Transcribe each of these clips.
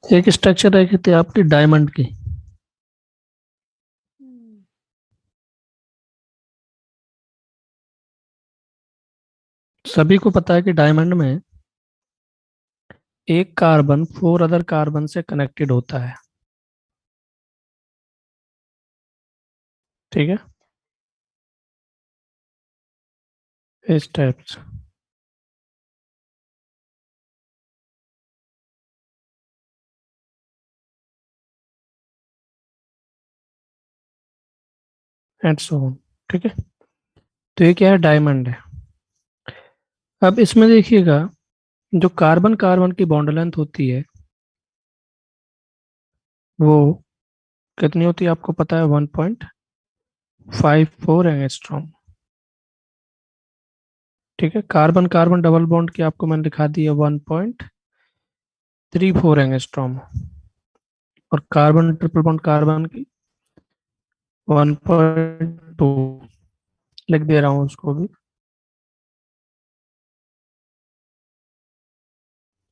एक स्ट्रक्चर रखी थी आपकी डायमंड की। हम्म, सभी को पता है कि डायमंड में एक कार्बन 4 अदर कार्बन से कनेक्टेड होता है। ठीक है, इस टाइप से। And so on. ठीक है, तो ये क्या है, डायमंड है। अब इसमें देखिएगा, जो कार्बन कार्बन की बॉन्ड लेंथ होती है वो कितनी होती है आपको पता है? 1.54 एंगस्ट्रॉम। ठीक है, कार्बन कार्बन डबल बॉन्ड की आपको मैंने दिखा दी है 1.34 एंगस्ट्रॉम। और कार्बन ट्रिपल बॉन्ड कार्बन की 1.2। लिख दे रहा हूँ उसको भी।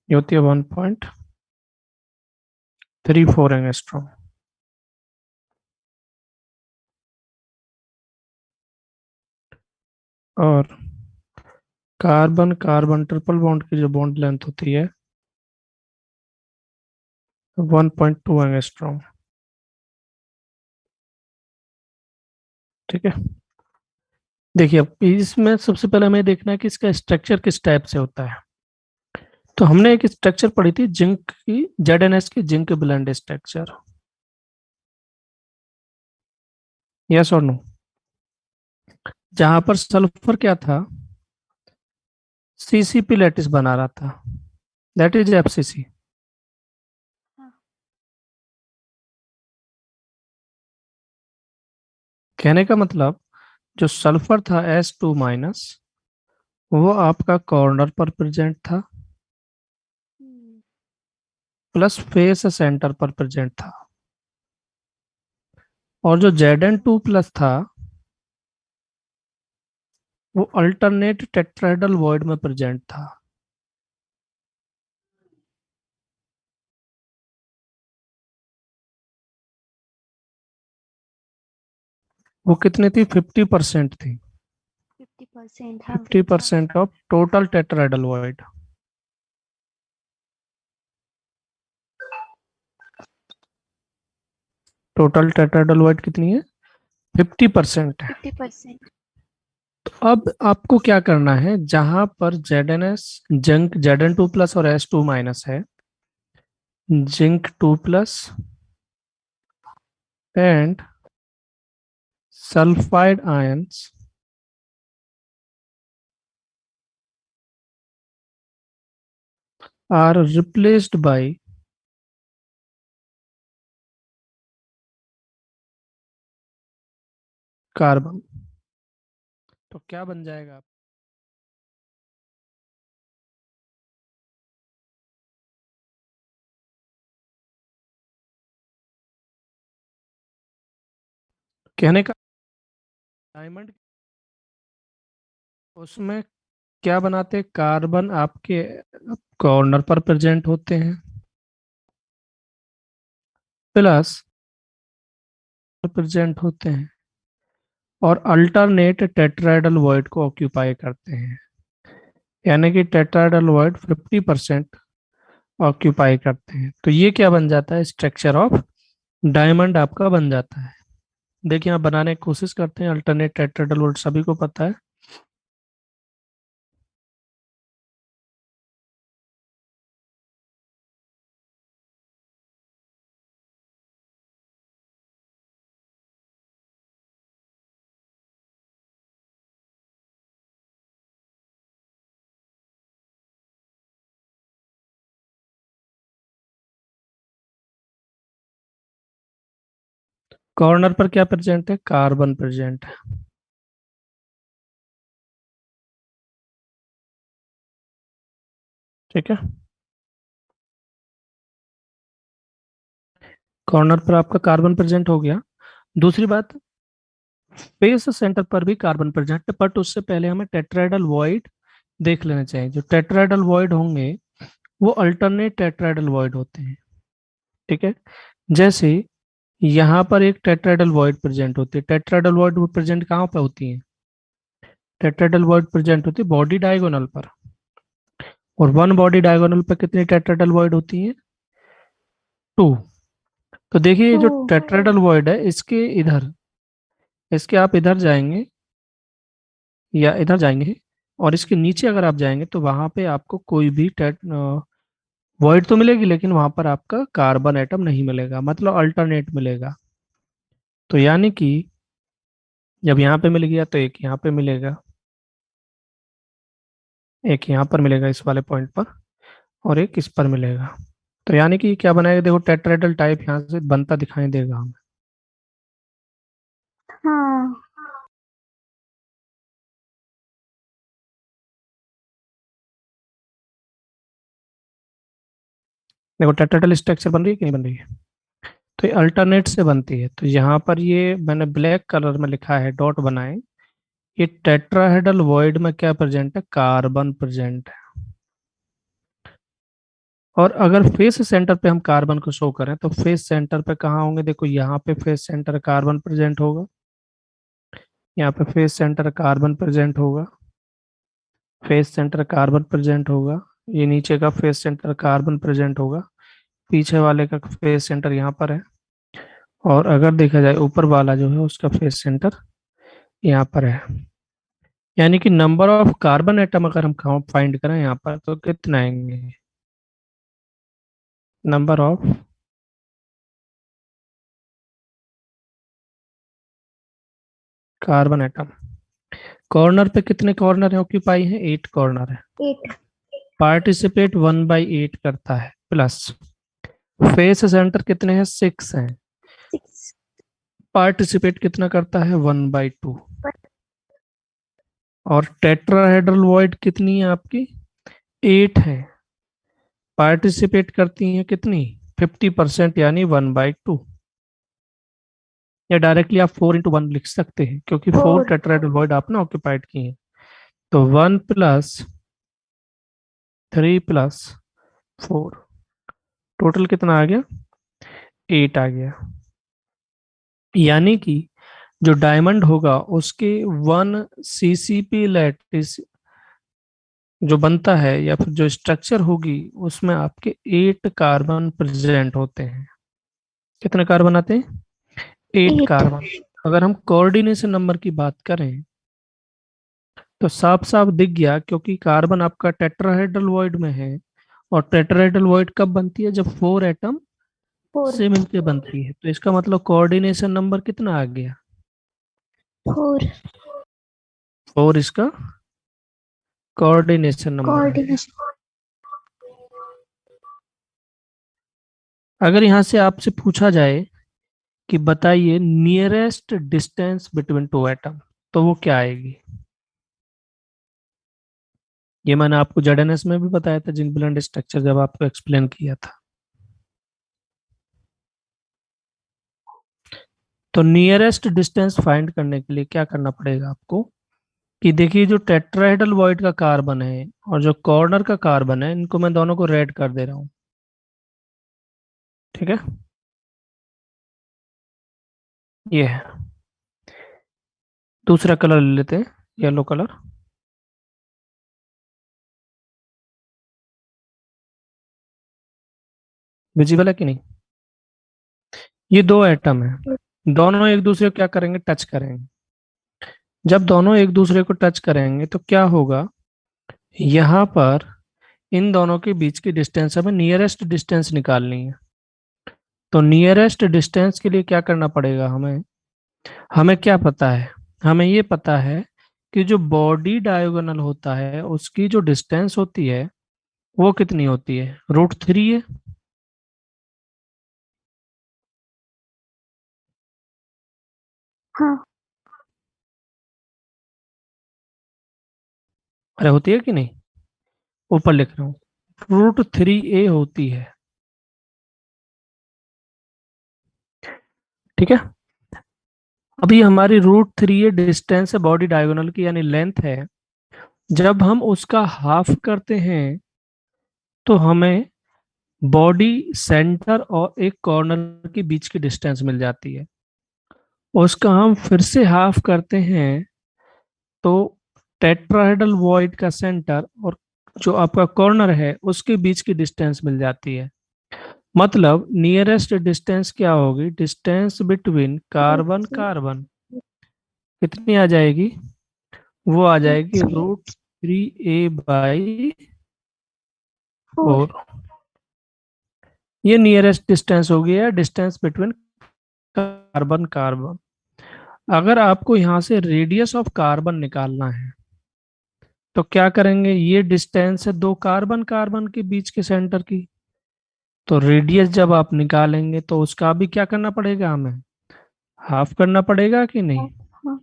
ये होती है 1.34 एंगस्ट्रॉम। और कार्बन कार्बन ट्रिपल बॉन्ड की जो बॉन्ड लेंथ होती है 1.2 एंगस्ट्रॉम। ठीक है, देखिए अब इसमें सबसे पहले हमें देखना है कि इसका स्ट्रक्चर किस टाइप से होता है। तो हमने एक स्ट्रक्चर पढ़ी थी जिंक की, ZnS की जिंक ब्लेंड स्ट्रक्चर। यस और नो? जहां पर सल्फर क्या था, CCP लैटिस बना रहा था, दैट इज FCC। हाँ। कहने का मतलब, जो सल्फर था S2-, वो आपका कॉर्नर पर प्रेजेंट था, हम्म, प्लस फेस सेंटर पर प्रेजेंट था। और जो Zn2+ था वो अल्टरनेट टेट्राहेड्रल वॉइड में प्रेजेंट था। वो कितनी थी? 50% थी। 50%, हाँ। 50% of total tetrahedral void. Total tetrahedral void कितनी है? 50% है। 50%। तो अब आपको क्या करना है, जहां पर ZnS जिंक Zn2+ और S2- है, zinc 2+ and sulphide ions are replaced by carbon. तो क्या बन जाएगा? कहने का, डायमंड उसमें क्या बनाते हैं, कार्बन आपके कॉर्नर पर प्रेजेंट होते हैं, प्लस प्रेजेंट होते हैं, और अल्टरनेट टेट्राहेड्रल वॉइड को ऑक्यूपाई करते हैं। यानी कि टेट्राहेड्रल वॉइड 50% ऑक्यूपाई करते हैं। तो ये क्या बन जाता है, स्ट्रक्चर ऑफ डायमंड आपका बन जाता है। देखिए आप बनाने की कोशिश करते हैं, अल्टरनेट टेट्राहेड्रल वॉइड सभी को पता है। कॉर्नर पर क्या प्रेजेंट है, कार्बन प्रेजेंट है। ठीक है, कॉर्नर पर आपका कार्बन प्रेजेंट हो गया। दूसरी बात, फेस सेंटर पर भी कार्बन प्रेजेंट है, बट उससे पहले हमें टेट्राहेड्रल वॉइड देख लेना चाहिए। जो टेट्राहेड्रल वॉइड होंगे वो अल्टरनेट टेट्राहेड्रल वॉइड होते हैं। ठीक है। जैसे यहाँ पर एक टेट्राहेड्रल वॉइड प्रेजेंट होती है। टेट्राहेड्रल वॉइड प्रेजेंट कहाँ पे होती है? टेट्राहेड्रल वॉइड प्रेजेंट होती है बॉडी डायगोनल पर। और वन बॉडी डायगोनल पर कितनी टेट्राहेड्रल वॉइड होती है? टू। तो देखिए ये टू। जो टेट्राहेड्रल वॉइड है इसके इधर, इसके आप इधर जाएंगे या इधर जाएंगे और इसके नीचे अगर आप जाएंगे तो वहां पे आपको कोई भी वॉइड तो मिलेगी, लेकिन वहां पर आपका कार्बन एटम नहीं मिलेगा, मतलब अल्टरनेट मिलेगा। तो यानी कि जब यहाँ पे मिल गया तो एक यहाँ पे मिलेगा, एक यहाँ पर मिलेगा इस वाले पॉइंट पर, और एक इस पर मिलेगा। तो यानी कि क्या बनाएगा, देखो टेट्राहेड्रल टाइप यहाँ से बनता दिखाई देगा हमें। हाँ। देखो टेट्राहेड्रल स्ट्रक्चर बन रही है कि नहीं बन रही है? तो ये अल्टरनेट से बनती है। तो यहाँ पर ये मैंने ब्लैक कलर में लिखा है, डॉट बनाए। ये टेट्राहेड्रल वॉइड में क्या प्रेजेंट है? कार्बन प्रेजेंट है। और अगर फेस सेंटर पे हम कार्बन को शो करें तो फेस सेंटर पे कहाँ होंगे? देखो यहाँ पे फेस सेंटर कार्बन प्रेजेंट होगा, यहाँ पे फेस सेंटर कार्बन प्रेजेंट होगा, फेस सेंटर कार्बन प्रेजेंट होगा, ये नीचे का फेस सेंटर कार्बन प्रेजेंट होगा, पीछे वाले का फेस सेंटर यहाँ पर है, और अगर देखा जाए ऊपर वाला जो है उसका फेस सेंटर यहाँ पर है। यानी कि नंबर ऑफ कार्बन एटम अगर हम फाइंड करें यहाँ पर तो कितना आएंगे? Number of carbon atom, corner पे कितने कॉर्नर है ऑक्यूपाई है? 8 कॉर्नर है। 8। पार्टिसिपेट 1/8 करता है, प्लस फेस सेंटर कितने हैं? 6 हैं। 6। पार्टिसिपेट कितना करता है? 1/2। और टेट्राहेड्रल वॉइड कितनी है आपकी? 8 है। पार्टिसिपेट करती हैं कितनी? 50%, यानी 1/2। या डायरेक्टली आप 4 × 1 लिख सकते हैं, क्योंकि 4 4। टेट्राहेड्रल वॉइड आपने ऑक्यूपाइड की है। तो 1+3+4, टोटल कितना आ गया? 8 आ गया। यानी कि जो डायमंड होगा उसके 1 CCP लैटिस जो बनता है, या फिर जो स्ट्रक्चर होगी, उसमें आपके 8 कार्बन प्रेजेंट होते हैं। कितने कार्बन आते हैं? 8 8। कार्बन। अगर हम कोऑर्डिनेशन नंबर की बात करें तो साफ साफ दिख गया, क्योंकि कार्बन आपका टेट्राहेड्रल वॉइड में है। और टेट्राहेड्रल वॉइड कब बनती है? जब 4 एटम 4। से मिलकर बनती है। तो इसका मतलब कोऑर्डिनेशन नंबर कितना आ गया? 4। 4 इसका कोऑर्डिनेशन नंबर आ गया। कोऑर्डिनेशन। अगर यहाँ से आपसे पूछा जाए कि बताइए nearest distance between two atom, तो वो क्या आएगी? ये मैंने आपको जेडएनएस में भी बताया था, जिंक ब्लेंड स्ट्रक्चर जब आपको एक्सप्लेन किया था। तो नियरेस्ट डिस्टेंस फाइंड करने के लिए क्या करना पड़ेगा आपको, कि देखिए जो टेट्राहेड्रल वॉइड का कार्बन है और जो कॉर्नर का कार्बन है, इनको मैं दोनों को रेड कर दे रहा हूँ। ठीक है, ये है। दूसरा कलर ले लेते हैं, येलो कलर। विजिबल है कि नहीं? ये दो एटम है, दोनों एक दूसरे को क्या करेंगे? टच करेंगे। जब दोनों एक दूसरे को टच करेंगे तो क्या होगा? यहाँ पर इन दोनों के बीच की डिस्टेंस, हमें नियरेस्ट डिस्टेंस निकालनी है। तो नियरेस्ट डिस्टेंस के लिए क्या करना पड़ेगा हमें? हमें क्या पता है? हमें ये पता है कि जो बॉडी डायगोनल होता है उसकी जो डिस्टेंस होती है वो कितनी होती है? √3 है। हाँ। अरे होती है कि नहीं? ऊपर लिख रहा हूँ, √3a होती है। ठीक है। अभी हमारी √3a डिस्टेंस है बॉडी डायगोनल की, यानी लेंथ है। जब हम उसका हाफ करते हैं तो हमें बॉडी सेंटर और एक कॉर्नर के बीच की डिस्टेंस मिल जाती है, उसका हम फिर से हाफ करते हैं तो टेट्राहेड्रल वॉइड का सेंटर और जो आपका कॉर्नर है उसके बीच की डिस्टेंस मिल जाती है। मतलब नियरेस्ट डिस्टेंस क्या होगी, डिस्टेंस बिटवीन कार्बन कार्बन कितनी आ जाएगी, वो आ जाएगी √3a/4। फोर। ये नियरेस्ट डिस्टेंस हो गया, डिस्टेंस बिटवीन कार्बन कार्बन। अगर आपको यहाँ से रेडियस ऑफ कार्बन निकालना है तो क्या करेंगे, ये डिस्टेंस है दो कार्बन कार्बन के बीच के सेंटर की, तो रेडियस जब आप निकालेंगे तो उसका भी क्या करना पड़ेगा, हमें हाफ करना पड़ेगा कि नहीं। हाँ।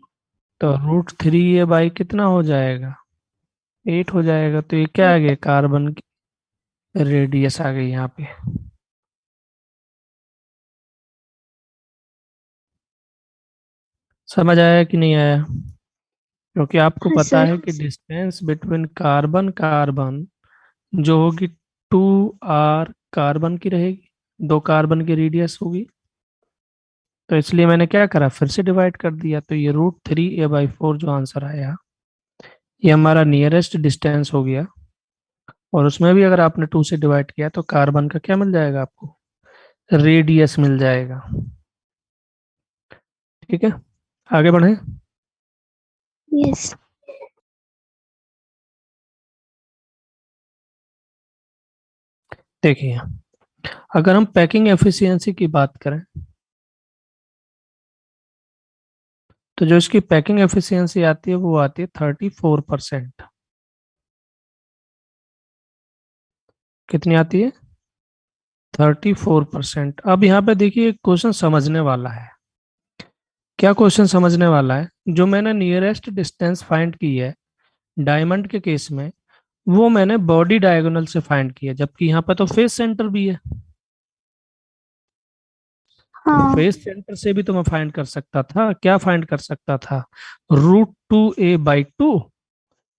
तो √3a कितना हो जाएगा, 8 हो जाएगा। तो ये क्या आ गया, कार्बन की रेडियस आ गई यहाँ पे। समझ आया कि नहीं आया, क्योंकि आपको हाँ पता सर। है कि डिस्टेंस बिटवीन कार्बन कार्बन जो होगी 2r कार्बन की रहेगी, दो कार्बन की रेडियस होगी। तो इसलिए मैंने क्या करा, फिर से डिवाइड कर दिया, तो ये √3a/4 जो आंसर आया ये हमारा नियरेस्ट डिस्टेंस हो गया। और उसमें भी अगर आपने 2 से डिवाइड किया तो कार्बन का क्या मिल जाएगा आपको, रेडियस मिल जाएगा। ठीक है, आगे बढ़े। यस। देखिए, अगर हम पैकिंग एफिशिएंसी की बात करें तो जो इसकी पैकिंग एफिशिएंसी आती है वो आती है 34%। कितनी आती है, 34%। अब यहाँ पे देखिए क्वेश्चन समझने वाला है। क्या क्वेश्चन समझने वाला है, जो मैंने नियरेस्ट डिस्टेंस फाइंड की है डायमंड के केस में, वो मैंने बॉडी डायगोनल से फाइंड किया, जबकि यहाँ पे तो फेस सेंटर भी है। तो हाँ। फेस सेंटर से भी तो मैं फाइंड कर सकता था, क्या फाइंड कर सकता था, √2a/2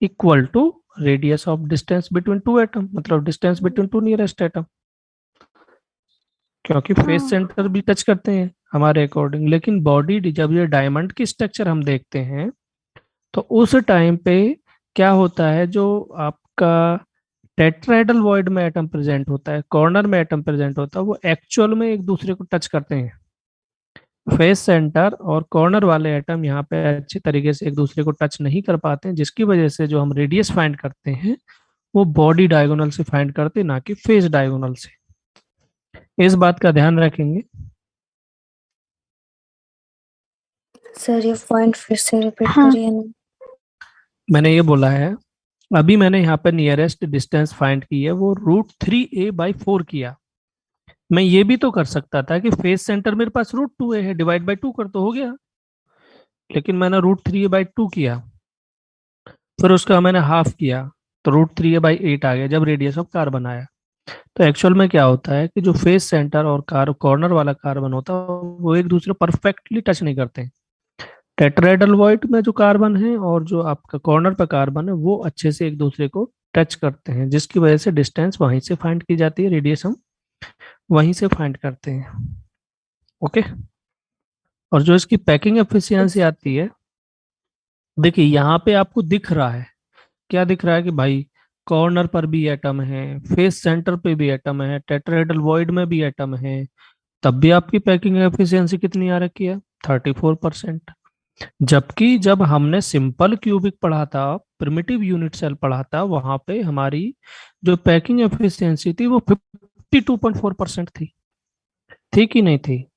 equal to radius of distance between two atom, मतलब distance between two nearest atom, क्योंकि फेस हाँ। सेंटर भी टच करते हैं हमारे अकॉर्डिंग। लेकिन बॉडी, जब ये डायमंड की स्ट्रक्चर हम देखते हैं तो उस टाइम पे क्या होता है, जो आपका टेट्राहेड्रल वॉइड में एटम प्रेजेंट होता है, कॉर्नर में एटम प्रेजेंट होता है, वो एक्चुअल में एक दूसरे को टच करते हैं। फेस सेंटर और कॉर्नर वाले एटम यहाँ पे अच्छे तरीके से एक दूसरे को टच नहीं कर पाते हैं, जिसकी वजह से जो हम रेडियस फाइंड करते हैं वो बॉडी डायगोनल से फाइंड करते हैं, ना कि फेस डायगोनल से। इस बात का ध्यान रखेंगे। सर ये पॉइंट फिर से रिपीट हाँ। करिए ना। मैंने ये बोला है, अभी मैंने यहाँ पे नियरेस्ट डिस्टेंस फाइंड की है, वो √3a/4 किया। मैं ये भी तो कर सकता था कि फेस सेंटर मेरे पास √2a है, डिवाइड बाई 2 कर तो हो गया, लेकिन मैंने √3a/2 किया, फिर उसका मैंने हाफ किया, तो √3a/8 आ गया जब रेडियस ऑफ कार्बन आया। तो एक्चुअल में क्या होता है कि जो फेस सेंटर और कॉर्नर वाला कार्बन होता है वो एक दूसरे परफेक्टली टच नहीं करते हैं। टेट्राहेड्रल वॉइड में जो कार्बन है और जो आपका कॉर्नर पर कार्बन है वो अच्छे से एक दूसरे को टच करते हैं, जिसकी वजह से डिस्टेंस वहीं से फाइंड की जाती है, रेडियस हम वहीं से फाइंड करते हैं। ओके। और जो इसकी पैकिंग एफिशिएंसी आती है, देखिए यहाँ पे आपको दिख रहा है, क्या दिख रहा है कि भाई कॉर्नर पर भी एटम है, फेस सेंटर पे भी एटम है, टेट्राहेड्रल वॉइड में भी एटम है, तब भी आपकी पैकिंग एफिशिएंसी कितनी आ रखी है, 34%। जबकि जब हमने सिंपल क्यूबिक पढ़ा था, प्रिमिटिव यूनिट सेल पढ़ा था, वहां पे हमारी जो पैकिंग एफिशिएंसी थी वो 52.4% थी। थी कि नहीं थी।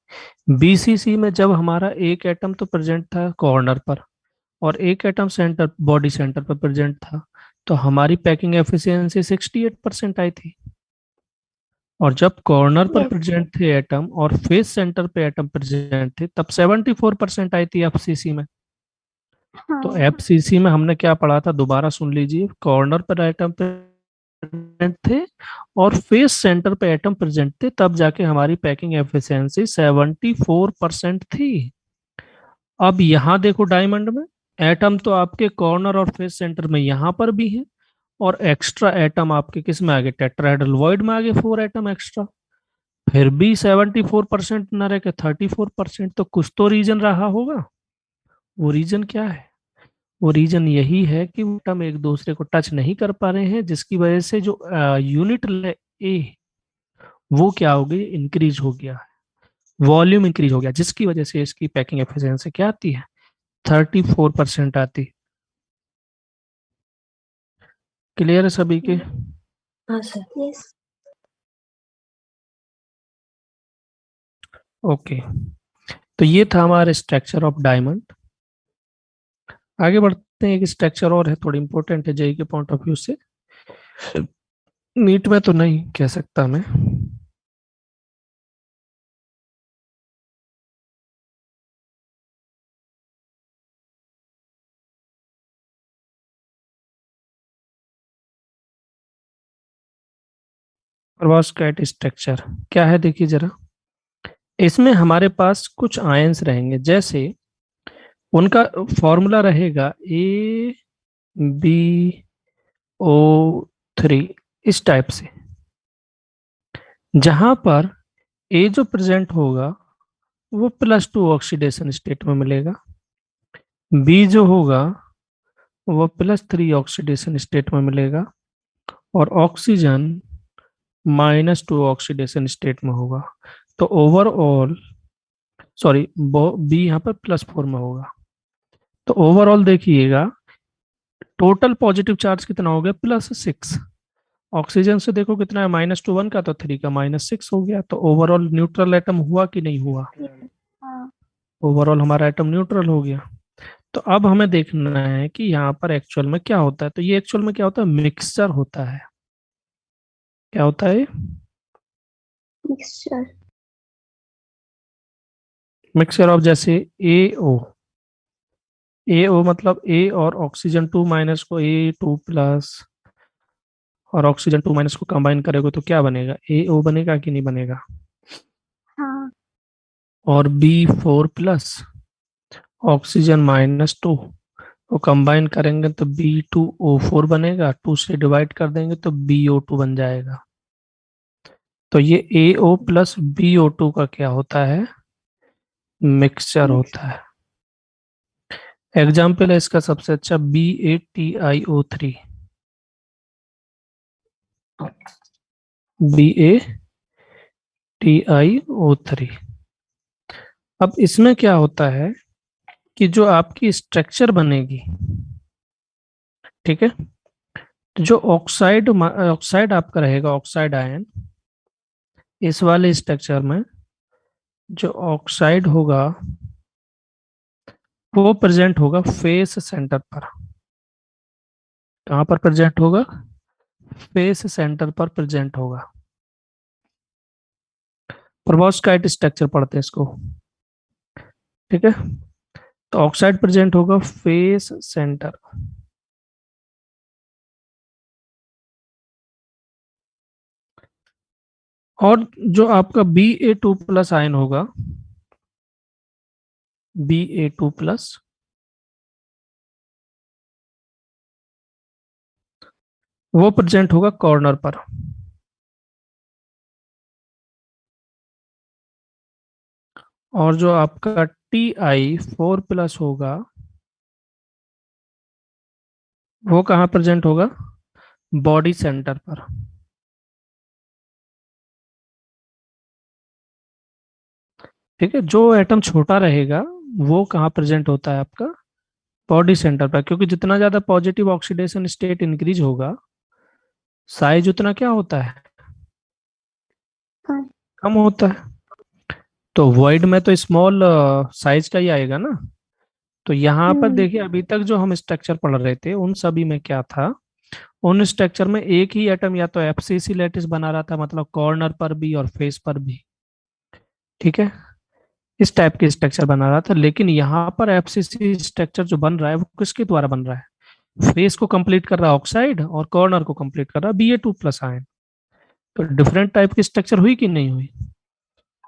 बीसीसी में जब हमारा एक एटम तो प्रेजेंट था कॉर्नर पर और एक एटम सेंटर बॉडी सेंटर पर प्रेजेंट था, तो हमारी पैकिंग एफिशिएंसी 68% आई थी। और जब कॉर्नर पर यस। प्रेजेंट थे एटम और फेस सेंटर पे एटम प्रेजेंट थे तब 74% आई थी एफसीसी में। तो हाँ। एफसीसी में हमने क्या पढ़ा था, दोबारा सुन लीजिए, कॉर्नर पर एटम प्रेजेंट थे और फेस सेंटर पे एटम प्रेजेंट थे, तब जाके हमारी पैकिंग एफिशिएंसी 74% थी। अब यहाँ देखो डायमंड में एटम तो आपके कॉर्नर और फेस सेंटर में यहाँ पर भी है, और एक्स्ट्रा एटम आपके किस में आ गए, टेट्राहेड्रल वॉइड में आ गए 4 एटम एक्स्ट्रा, फिर भी 74% न रह के 34%, तो कुछ तो रीजन रहा होगा। वो रीजन क्या है? वो रीजन यही है कि वो एटम एक दूसरे को टच नहीं कर पा रहे हैं, जिसकी वजह से जो यूनिट ए वो क्या हो गई, इंक्रीज हो गया, वॉल्यूम इंक्रीज हो गया, जिसकी वजह से इसकी पैकिंग एफिशिएंसी क्या आती है, 34% आती है। क्लियर है सभी के? हाँ सर। Yes. ओके, तो ये था हमारा स्ट्रक्चर ऑफ डायमंड। आगे बढ़ते हैं, एक स्ट्रक्चर और है, थोड़ी इंपॉर्टेंट है जेई के पॉइंट ऑफ व्यू से, नीट में तो नहीं कह सकता मैं। पेरोव्स्काइट स्ट्रक्चर क्या है, देखिए जरा। इसमें हमारे पास कुछ आयंस रहेंगे, जैसे उनका फॉर्मूला रहेगा AbO3, इस टाइप से, जहां पर ए जो प्रेजेंट होगा वो +2 ऑक्सीडेशन स्टेट में मिलेगा, बी जो होगा वो +3 ऑक्सीडेशन स्टेट में मिलेगा, और ऑक्सीजन -2 ऑक्सीडेशन स्टेट में होगा। तो ओवरऑल, सॉरी, बी यहाँ पर +4 में होगा। तो ओवरऑल देखिएगा, टोटल पॉजिटिव चार्ज कितना हो गया, +6। ऑक्सीजन से देखो कितना है, -2 1 का, तो 3 का -6 हो गया। तो ओवरऑल न्यूट्रल एटम हुआ कि नहीं हुआ? हाँ. ओवरऑल हमारा एटम न्यूट्रल हो गया। तो अब हमें देखना है कि यहाँ पर एक्चुअल में क्या होता है। तो ये एक्चुअल में क्या होता है, मिक्सचर होता है। क्या होता है? Mixture. मिक्सचर ऑफ, जैसे ए ओ मतलब ए और ऑक्सीजन 2- को A2+ और ऑक्सीजन 2- को कंबाइन करेगा तो क्या बनेगा, AO बनेगा कि नहीं बनेगा? हाँ. और B4+ ऑक्सीजन -2 को कंबाइन करेंगे तो B2O4 बनेगा, 2 से डिवाइड कर देंगे तो BO2 बन जाएगा। तो ये AO+BO2 का क्या होता है, मिक्सचर होता है। एग्जाम्पल है इसका सबसे अच्छा, BaTiO3। BaTiO3। अब इसमें क्या होता है कि जो आपकी स्ट्रक्चर बनेगी, ठीक है, तो जो ऑक्साइड ऑक्साइड आपका रहेगा, ऑक्साइड आयन, इस वाले स्ट्रक्चर में जो ऑक्साइड होगा वो प्रेजेंट होगा फेस सेंटर पर। कहाँ पर प्रेजेंट होगा, फेस सेंटर पर प्रेजेंट होगा। पेरोव्स्काइट स्ट्रक्चर पढ़ते हैं इसको, ठीक है। तो ऑक्साइड प्रेजेंट होगा फेस सेंटर, और जो आपका Ba2+ आयन होगा, Ba2+, वो प्रेजेंट होगा कॉर्नर पर। और जो आपका Ti4+ होगा वो कहाँ प्रेजेंट होगा, बॉडी सेंटर पर। ठीक है, जो एटम छोटा रहेगा वो कहाँ प्रेजेंट होता है आपका, बॉडी सेंटर पर, क्योंकि जितना ज्यादा पॉजिटिव ऑक्सीडेशन स्टेट इंक्रीज होगा, साइज उतना क्या होता है, हाँ. कम होता है। तो वॉइड में तो स्मॉल साइज का ही आएगा ना। तो यहाँ पर देखिए, अभी तक जो हम स्ट्रक्चर पढ़ रहे थे उन सभी में क्या था, उन स्ट्रक्चर में एक ही एटम या तो एफसीसी लैटिस बना रहा था, मतलब कॉर्नर पर भी और फेस पर भी, ठीक है, इस टाइप के स्ट्रक्चर बना रहा था। लेकिन यहाँ पर एफसीसी स्ट्रक्चर जो बन रहा है वो किसके द्वारा बन रहा है, फेस को कंप्लीट कर रहा है ऑक्साइड और कॉर्नर को कंप्लीट कर रहा है Ba2+ आयन। तो डिफरेंट टाइप की स्ट्रक्चर हुई कि नहीं हुई,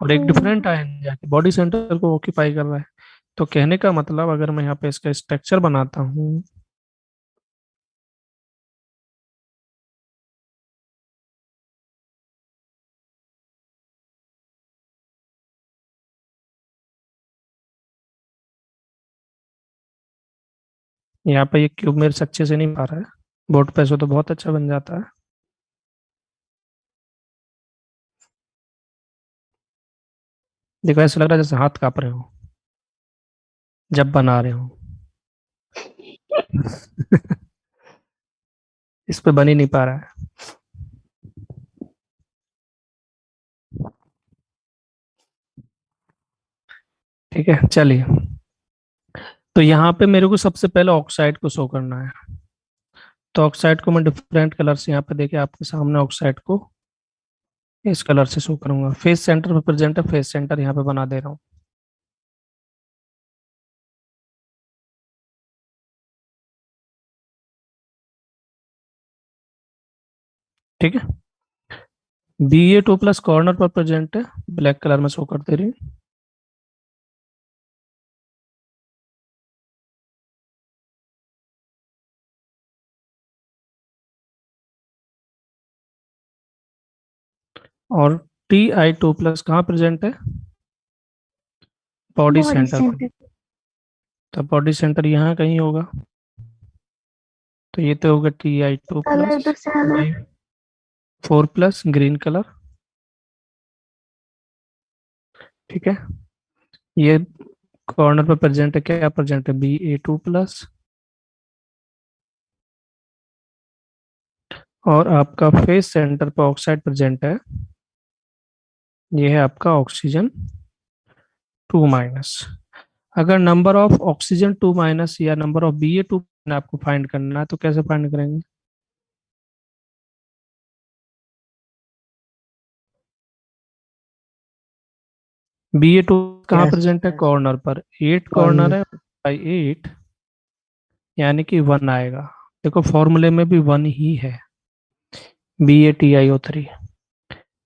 और एक डिफरेंट आयन जाके बॉडी सेंटर को ऑक्यूपाई कर रहा है। तो कहने का मतलब, अगर मैं यहाँ पे इसका स्ट्रक्चर बनाता हूँ, यहाँ पे ये क्यूब मेरे से अच्छे से नहीं पा रहा है, बोर्ड पे से तो बहुत अच्छा बन जाता है। देखो ऐसा लग रहा है जैसे हाथ कांप रहे हो जब बना रहे हो। इस पे बन ही नहीं पा रहा है। ठीक है चलिए, तो यहाँ पे मेरे को सबसे पहले ऑक्साइड को शो करना है। तो ऑक्साइड को मैं डिफरेंट कलर से यहाँ पे देखे आपके सामने ऑक्साइड को इस कलर से शो करूंगा। फेस सेंटर पे प्रेजेंट है, फेस सेंटर यहाँ पे बना दे रहा हूँ। ठीक है, Ba2+ कॉर्नर पर प्रेजेंट है, ब्लैक कलर में शो कर दे रही है। और Ti2+ कहाँ प्रेजेंट है? बॉडी बॉडी सेंटर पर। सेंटर। तो बॉडी सेंटर यहाँ कहीं होगा। तो ये तो होगा Ti2+, कलर दूसरा। 4+ ग्रीन कलर। ठीक है, ये कॉर्नर पर प्रेजेंट है, क्या प्रेजेंट है? Ba2+। और आपका फेस सेंटर पर ऑक्साइड प्रेजेंट है, ये है आपका ऑक्सीजन 2-। अगर नंबर ऑफ ऑक्सीजन 2- या नंबर ऑफ Ba2 आपको फाइंड करना है तो कैसे फाइंड करेंगे? Ba2 कहाँ Yes, प्रेजेंट है? कॉर्नर पर। 8 कॉर्नर corner. है, बाई 8 यानी कि 1 आएगा। देखो फॉर्मूले में भी 1 ही है, BaTiO3।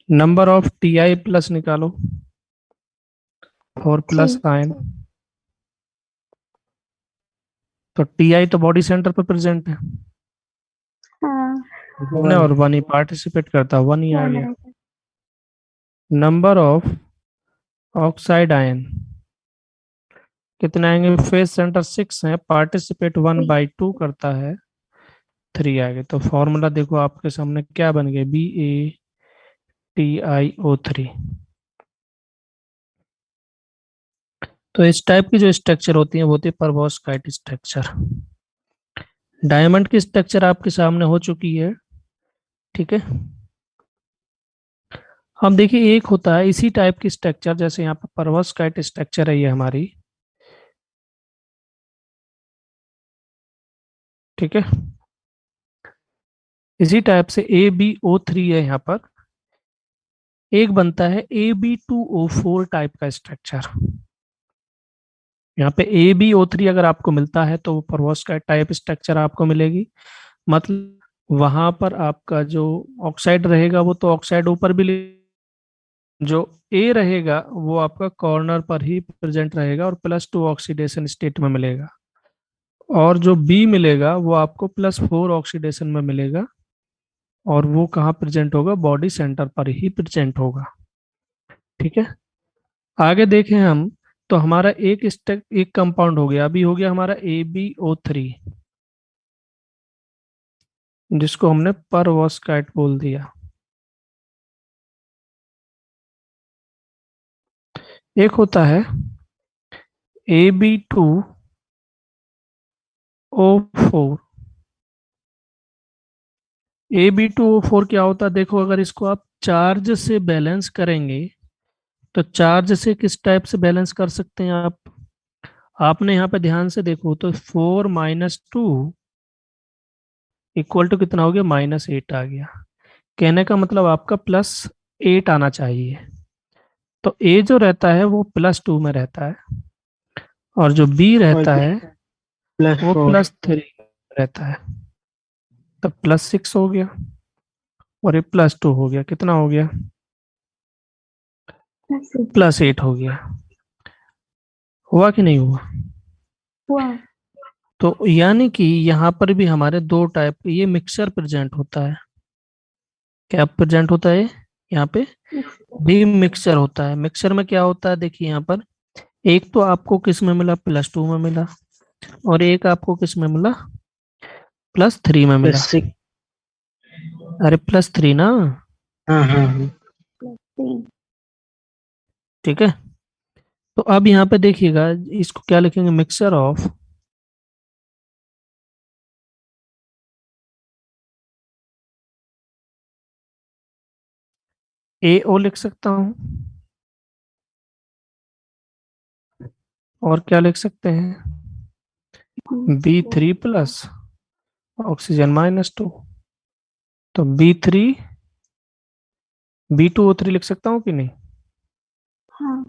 नंबर ऑफ Ti+ निकालो, 4+ 3। आयन। तो Ti तो बॉडी सेंटर पर प्रेजेंट है, हाँ। ने और 1 ही पार्टिसिपेट करता, 1 ही आ 1 गया। आएगा। नंबर ऑफ ऑक्साइड आयन कितने आएंगे? फेस सेंटर 6 है, पार्टिसिपेट 1/2 करता है, 3 आएंगे। तो फॉर्मूला देखो आपके सामने क्या बन गया, BaTiO3। तो इस टाइप की जो स्ट्रक्चर होती है वो होती है परवॉस्काइट स्ट्रक्चर। डायमंड की स्ट्रक्चर आपके सामने हो चुकी है। ठीक है, हम देखिए एक होता है इसी टाइप की स्ट्रक्चर, जैसे यहाँ पर परवॉस्काइट स्ट्रक्चर है ये हमारी। ठीक है, इसी टाइप से AbO3 है यहाँ पर। एक बनता है Ab2O4 टाइप का स्ट्रक्चर। यहाँ पे AbO3 अगर आपको मिलता है तो परवॉस्काइट टाइप स्ट्रक्चर आपको मिलेगी। मतलब वहां पर आपका जो ऑक्साइड रहेगा वो तो ऑक्साइड ऊपर भी जो ए रहेगा वो आपका कॉर्नर पर ही प्रेजेंट रहेगा और +2 ऑक्सीडेशन स्टेट में मिलेगा। और जो बी मिलेगा वो आपको +4 ऑक्सीडेशन में मिलेगा, और वो कहाँ प्रेजेंट होगा? बॉडी सेंटर पर ही प्रेजेंट होगा। ठीक है, आगे देखें हम, तो हमारा एक कंपाउंड हो गया, अभी हो गया हमारा AbO3, जिसको हमने परवॉस्काइट बोल दिया। एक होता है Ab2O4। Ab2O4 क्या होता है? देखो अगर इसको आप चार्ज से बैलेंस करेंगे तो चार्ज से किस टाइप से बैलेंस कर सकते हैं आप? आपने यहाँ पे ध्यान से देखो तो 4 - 2 इक्वल टू कितना हो गया? -8 आ गया। कहने का मतलब आपका +8 आना चाहिए। तो ए जो रहता है वो +2 में रहता है, और जो बी रहता है वो +4. +3 रहता है। तो +6 हो गया, और ये +2 हो गया, कितना हो गया? +8 हो गया। हुआ कि नहीं हुआ? हुआ। तो यानी कि यहाँ पर भी हमारे दो टाइप, ये मिक्सचर प्रेजेंट होता है। क्या प्रेजेंट होता है? यहाँ पे भी मिक्सचर होता है। मिक्सचर में क्या होता है? देखिए यहाँ पर एक तो आपको किस में मिला? +2 में मिला। और एक आपको किस में मिला, +3 में मिला। +6। अरे +3 ना। हाँ हाँ हाँ। +3। ठीक है, तो अब यहाँ पे देखिएगा, इसको क्या लिखेंगे, मिक्सचर ऑफ AO लिख सकता हूँ, और क्या लिख सकते हैं, B3 प्लस ऑक्सीजन -2। तो B2O3 लिख सकता हूँ कि नहीं, हाँ।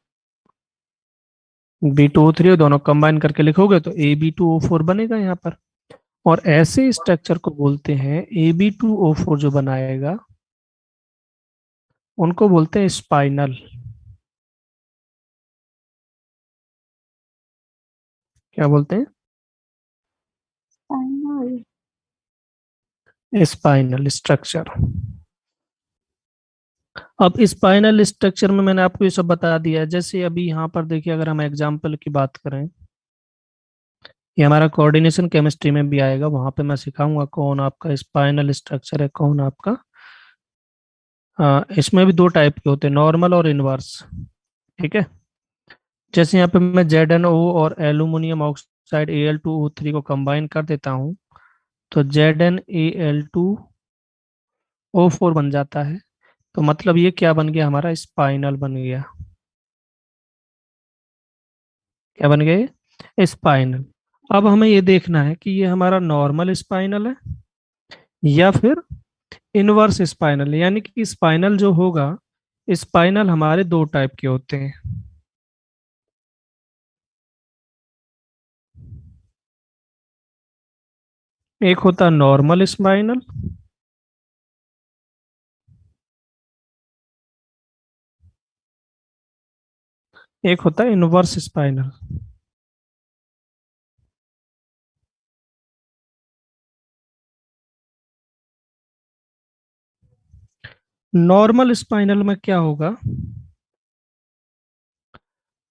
B2O3 दोनों कंबाइन करके लिखोगे तो AB2O4 बनेगा यहाँ पर। और ऐसे स्ट्रक्चर को बोलते हैं, AB2O4 जो बनाएगा उनको बोलते हैं स्पाइनल। क्या बोलते हैं, फाइनल। Spinal structure. अब स्पाइनल स्ट्रक्चर में मैंने आपको ये सब बता दिया है। जैसे अभी यहाँ पर देखिए, अगर हम एग्जाम्पल की बात करें, ये हमारा कोऑर्डिनेशन केमिस्ट्री में भी आएगा, वहां पे मैं सिखाऊंगा कौन आपका स्पाइनल स्ट्रक्चर है, कौन आपका। इसमें भी दो टाइप के होते हैं, नॉर्मल और इनवर्स। ठीक है, जैसे यहाँ पे मैं ZnO और एल्यूमिनियम ऑक्साइड Al2O3 को कंबाइन कर देता हूँ, तो ZnAl2O4 बन जाता है। तो मतलब ये क्या बन गया, हमारा स्पाइनल बन गया। क्या बन गया, ये स्पाइनल। अब हमें ये देखना है कि ये हमारा नॉर्मल स्पाइनल है या फिर इनवर्स स्पाइनल, यानी कि स्पाइनल जो होगा, स्पाइनल हमारे दो टाइप के होते हैं। एक होता है नॉर्मल स्पाइनल, एक होता है इनवर्स स्पाइनल। नॉर्मल स्पाइनल में क्या होगा,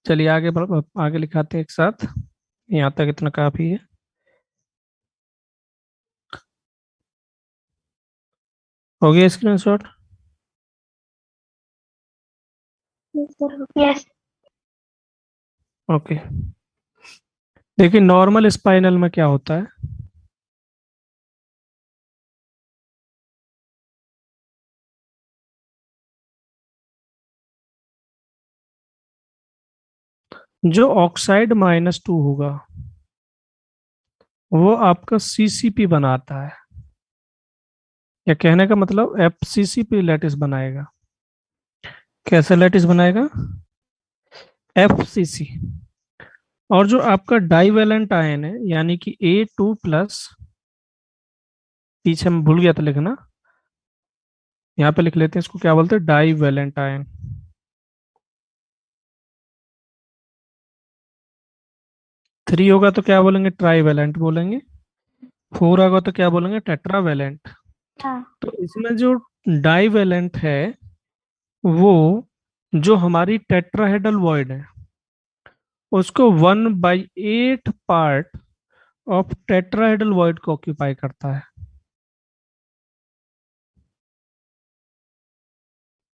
चलिए आगे लिखाते हैं एक साथ, यहाँ तक इतना काफी है। हो गया स्क्रीनशॉट। यस। ओके, देखिए नॉर्मल स्पाइनल में क्या होता है, जो ऑक्साइड -2 होगा वो आपका CCP बनाता है, या कहने का मतलब FCCP लैटिस बनाएगा। कैसे लैटिस बनाएगा, FCC। और जो आपका डाइवेलेंट आयन है, यानी कि A2 प्लस, पीछे मैं भूल गया था लिखना, यहाँ पे लिख लेते हैं, इसको क्या बोलते हैं, डाइवेलेंट आयन। थ्री होगा तो क्या बोलेंगे, ट्राईवेलेंट बोलेंगे। फोर होगा तो क्या बोलेंगे, टेट्रावेलेंट। हाँ। तो इसमें जो डाइवेलेंट है, वो जो हमारी टेट्राहेड्रल वॉइड है, उसको 1/8 पार्ट ऑफ टेट्राहेड्रल वॉइड को ऑक्यूपाई करता है।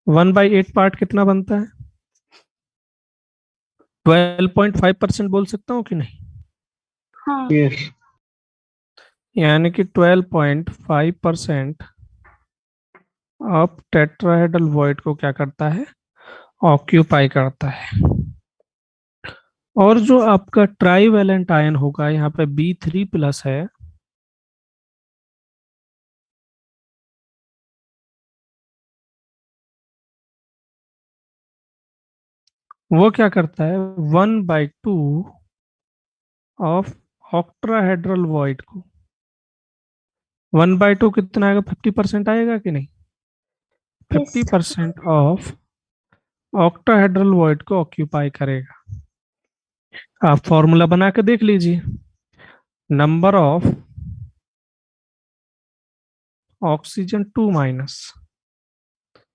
1/8 पार्ट कितना बनता है, 12.5% बोल सकता हूँ कि नहीं, हाँ। यस। यानी कि 12.5% ऑफ टेट्राहेड्रल वॉइड को क्या करता है, ऑक्यूपाई करता है। और जो आपका ट्राईवेलेंट आयन होगा, यहाँ पे B3 प्लस है, वो क्या करता है, 1/2 ऑफ ऑक्टाहेड्रल वॉइड को। 1/2 कितना आएगा, 50% आएगा कि नहीं, यस। 50% ऑफ ऑक्टाहेड्रल वॉइड को ऑक्यूपाई करेगा। आप फॉर्मूला बना के देख लीजिए, नंबर ऑफ ऑक्सीजन 2 माइनस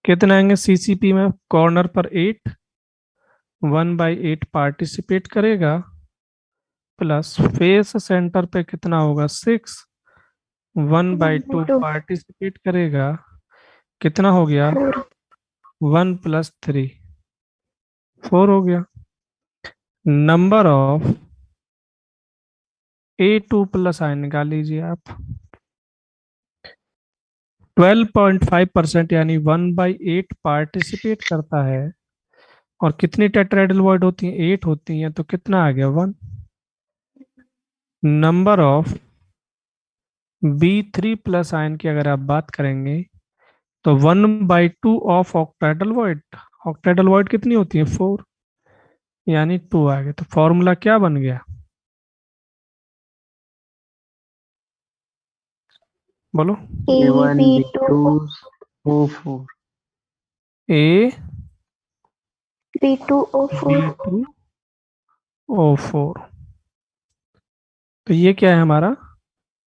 कितने आएंगे, CCP में कॉर्नर पर 8, 1/8 पार्टिसिपेट करेगा, प्लस फेस सेंटर पे कितना होगा 6, 1/2 2 पार्टिसिपेट करेगा, कितना हो गया 4 1 + 3 4 हो गया। नंबर ऑफ A2+ निकाल लीजिए आप। 12.5% यानी 1/8 पार्टिसिपेट करता है। और कितनी टेट्राहेड्रल वॉइड होती हैं 8 होती हैं, तो कितना आ गया 1। नंबर ऑफ B3+ आयन की अगर आप बात करेंगे तो 1/2 of octahedral void. Octahedral void कितनी होती है 4, यानी 2 आ गया। तो फॉर्मूला क्या बन गया बोलो। A1 B2 B2 O4 A B2O4 B2O4। तो ये क्या है हमारा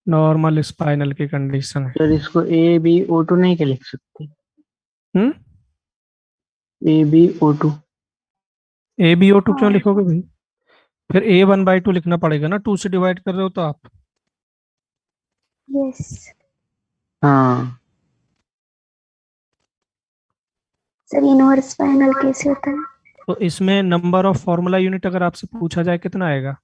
नॉर्मल स्पाइनल की कंडीशन है। सर इसको AbO2 नहीं क्या लिख सकते? हम्म AbO2 AbO2 क्यों हाँ लिखोगे भाई? फिर A1/2 लिखना पड़ेगा ना, 2 से डिवाइड कर रहे हो तो आप। यस हाँ सर इनवर्स फाइनल कैसे होता है? तो इसमें नंबर ऑफ फॉर्मूला यूनिट अगर आपसे पूछा जाए कितना आएगा?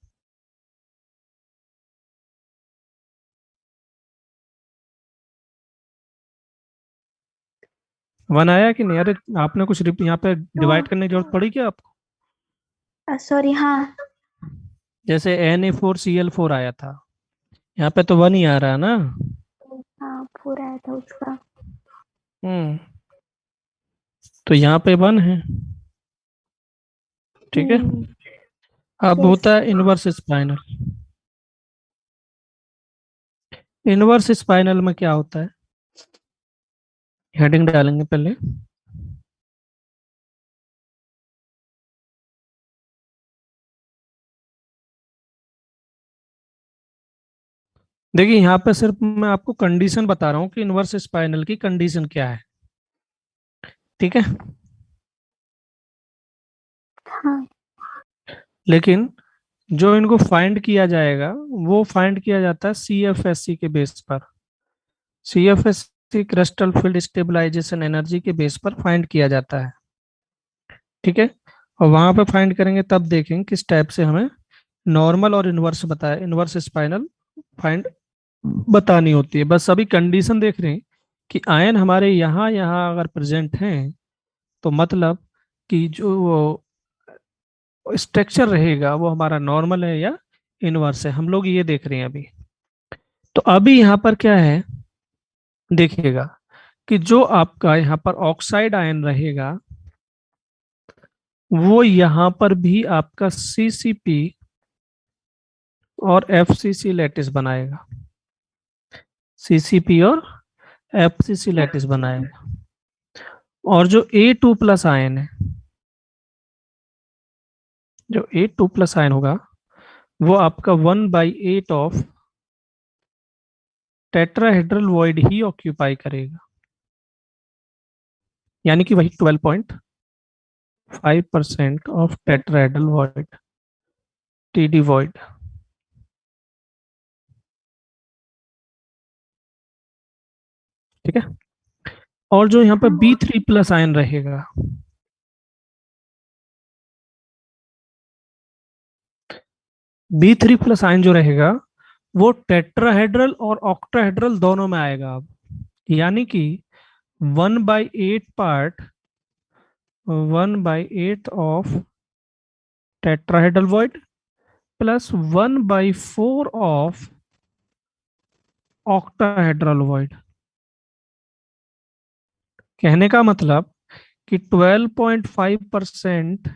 वन आया कि नहीं? अरे आपने कुछ यहाँ पे डिवाइड करने की जरूरत पड़ी क्या आपको? सॉरी हाँ जैसे Na4Cl4 आया था, यहाँ पे तो 1 ही आ रहा है ना। हाँ पूरा आया था उसका। हम्म तो यहाँ पे 1 है, ठीक है। अब यस होता है इनवर्स स्पाइनल। इनवर्स स्पाइनल में क्या होता है, हेडिंग डालेंगे पहले। देखिए यहाँ पे सिर्फ मैं आपको कंडीशन बता रहा हूँ कि इनवर्स स्पाइनल की कंडीशन क्या है, ठीक है। हाँ लेकिन जो इनको फाइंड किया जाएगा वो फाइंड किया जाता है CFSC के बेस पर। CFSC crystal field stabilisation energy के बेस पर फाइंड किया जाता है, ठीक है। और वहां पे फाइंड करेंगे तब देखेंगे किस टाइप से हमें नॉर्मल और इनवर्स बताया, इनवर्स स्पाइनल फाइंड बतानी होती है। बस अभी कंडीशन देख रहे हैं कि आयन हमारे यहाँ यहाँ अगर प्रेजेंट हैं तो मतलब कि जो स्ट्रक्चर रहेगा वो हमारा नॉर्मल है या इनवर्स है, हम लोग ये देख रहे हैं अभी। तो अभी यहाँ पर क्या है देखिएगा कि जो आपका यहाँ पर ऑक्साइड आयन रहेगा वो यहाँ पर भी आपका CCP और FCC लैटिस बनाएगा। CCP और FCC लैटिस बनाएगा। और जो A2+ आयन है, जो A2+ आयन होगा वो आपका 1/8 of tetrahedral void he occupy करेगा, यानी कि वही 12.5% of tetrahedral void, TD void, ठीक है। और जो यहाँ पे हाँ B3+ आयन रहेगा B3+ आयन जो रहेगा वो टेट्राहेड्रल और ऑक्टाहेड्रल दोनों में आएगा अब, यानी कि 1/8 part 1/8 of tetrahedral void plus 1/4 of octahedral void. कहने का मतलब कि 12.5%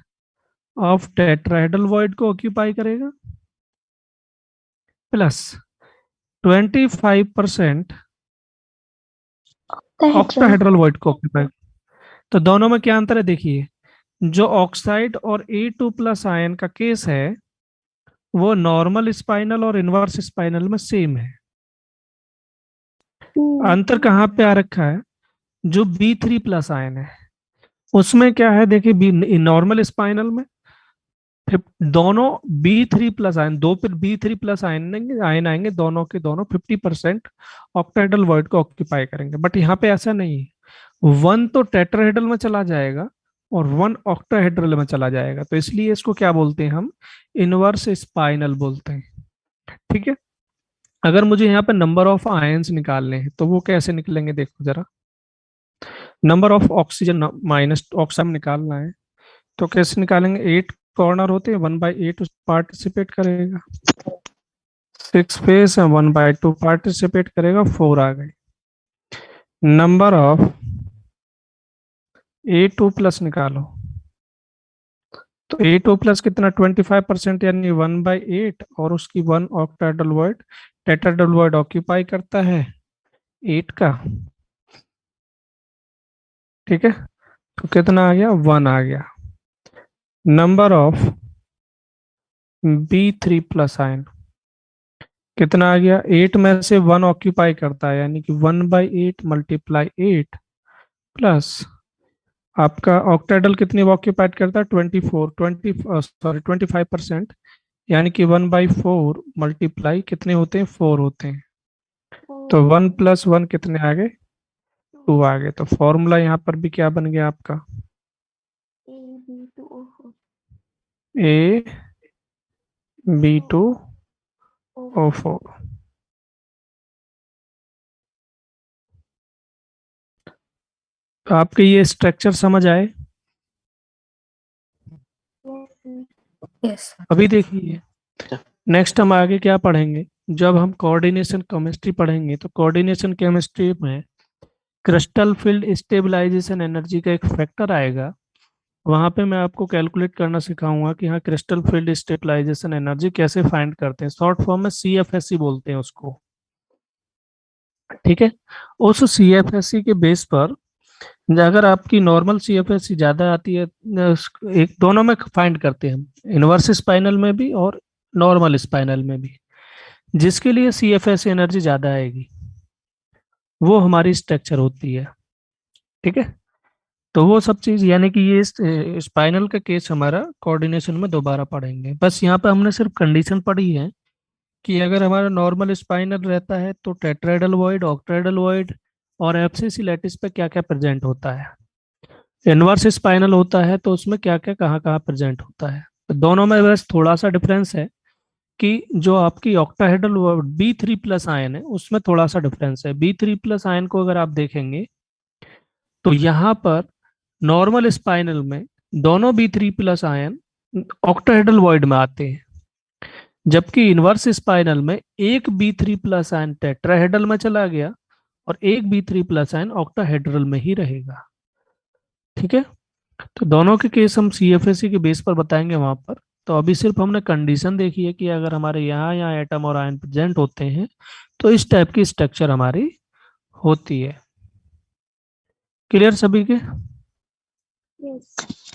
ऑफ टेट्राहेड्रल वॉइड को ऑक्यूपाई करेगा प्लस 25% ऑक्टाहेड्रल ऑक्टाहेड्रल वॉइड को ऑक्यूपाई। तो दोनों में क्या अंतर है देखिए, जो ऑक्साइड और A2+ आयन का केस है वो नॉर्मल स्पाइनल और इनवर्स स्पाइनल में सेम है। अंतर कहाँ पे आ रखा है, जो B3+ आयन है उसमें क्या है देखिए, नॉर्मल स्पाइनल में दोनों B3 प्लस आयन, दो फिर B3 प्लस आयन आएंगे, दोनों के दोनों 50% ऑक्टाहेड्रल वॉइड को ऑक्यूपाई करेंगे। बट यहाँ पे ऐसा नहीं है, वन तो टेट्राहेड्रल में चला जाएगा और वन ऑक्टाहेड्रल में चला जाएगा, तो इसलिए इसको क्या बोलते हैं हम, इनवर्स स्पाइनल बोलते हैं। ठीक है। अगर मुझे यहाँ पे नंबर ऑफ आयन्स निकालने हैं तो वो कैसे निकलेंगे, देखो जरा। Number of oxygen minus oxygen निकालना है तो कैसे निकालेंगे, 8 कॉर्नर होते हैं, 1/8 पार्टिसिपेट करेगा, 6 फेस है, 1/2 पार्टिसिपेट करेगा, 4 आ गए। नंबर ऑफ A2 प्लस निकालो, तो A2 प्लस कितना, 25% यानी 1/8, और उसकी 1 octahedral void, tetrahedral void occupy करता है 8 का। ठीक है, तो कितना आ गया, 1 आ गया। Number of B3 plus ion कितना आ गया, 8 में से 1 ऑक्यूपाई करता है, यानी कि 1/8 मल्टीप्लाई 8 प्लस आपका ऑक्टाहेड्रल कितनी ऑक्यूपाइड करता है, 25%, यानी कि 1/4 मल्टीप्लाई कितने होते हैं, 4 होते हैं। तो 1 + 1 कितने आ गए, 2 आ गए। तो फॉर्मूला यहाँ पर भी क्या बन गया आपका, AB2O4। तो आपके ये स्ट्रक्चर समझ आए। Yes. अभी देखिए, नेक्स्ट हम आगे क्या पढ़ेंगे, जब हम कोऑर्डिनेशन केमिस्ट्री पढ़ेंगे तो कोऑर्डिनेशन केमिस्ट्री में क्रिस्टल फील्ड स्टेबलाइजेशन एनर्जी का एक फैक्टर आएगा, वहां पे मैं आपको कैलकुलेट करना सिखाऊंगा कि हाँ क्रिस्टल फील्ड स्टेबलाइजेशन एनर्जी कैसे फाइंड करते हैं, शॉर्ट फॉर्म में CFSE बोलते हैं उसको। ठीक है, उस CFSE के बेस पर अगर आपकी नॉर्मल CFSE ज्यादा आती है, एक दोनों में फाइंड करते हैं हम, इनवर्स स्पाइनल में भी और नॉर्मल स्पाइनल में भी, जिसके लिए CFSE एनर्जी ज्यादा आएगी वो हमारी स्ट्रक्चर होती है। ठीक है, तो वो सब चीज, यानी कि ये स्पाइनल का केस हमारा कोऑर्डिनेशन में दोबारा पढ़ेंगे। बस यहाँ पे हमने सिर्फ कंडीशन पढ़ी है कि अगर हमारा नॉर्मल स्पाइनल रहता है तो टेट्राहेड्रल वॉइड, ऑक्टाहेड्रल वॉइड और एब्सिस लैटिस पे क्या क्या प्रेजेंट होता है, इनवर्स स्पाइनल होता है तो उसमें क्या क्या कहाँ कहाँ प्रेजेंट होता है। तो दोनों में बस थोड़ा सा डिफरेंस है कि जो आपकी ऑक्टाहेड्रल B3 प्लस आयन है उसमें थोड़ा सा डिफरेंस है। B3 प्लस आयन को अगर आप देखेंगे तो यहाँ पर नॉर्मल स्पाइनल में दोनों B3 plus ion octahedral void में आते हैं, जबकि इनवर्स स्पाइनल में एक B3 प्लस आयन टेट्राहेड्रल में चला गया और एक B3 प्लस आयन ऑक्टाहेड्रल में ही रहेगा। ठीक है, तो दोनों के केस हम CFSE के बेस पर बताएंगे वहां पर। तो अभी सिर्फ हमने कंडीशन देखी है कि अगर हमारे यहाँ एटम और आयन प्रेजेंट होते हैं तो इस टाइप की स्ट्रक्चर हमारी होती है। क्लियर सभी के? Yes.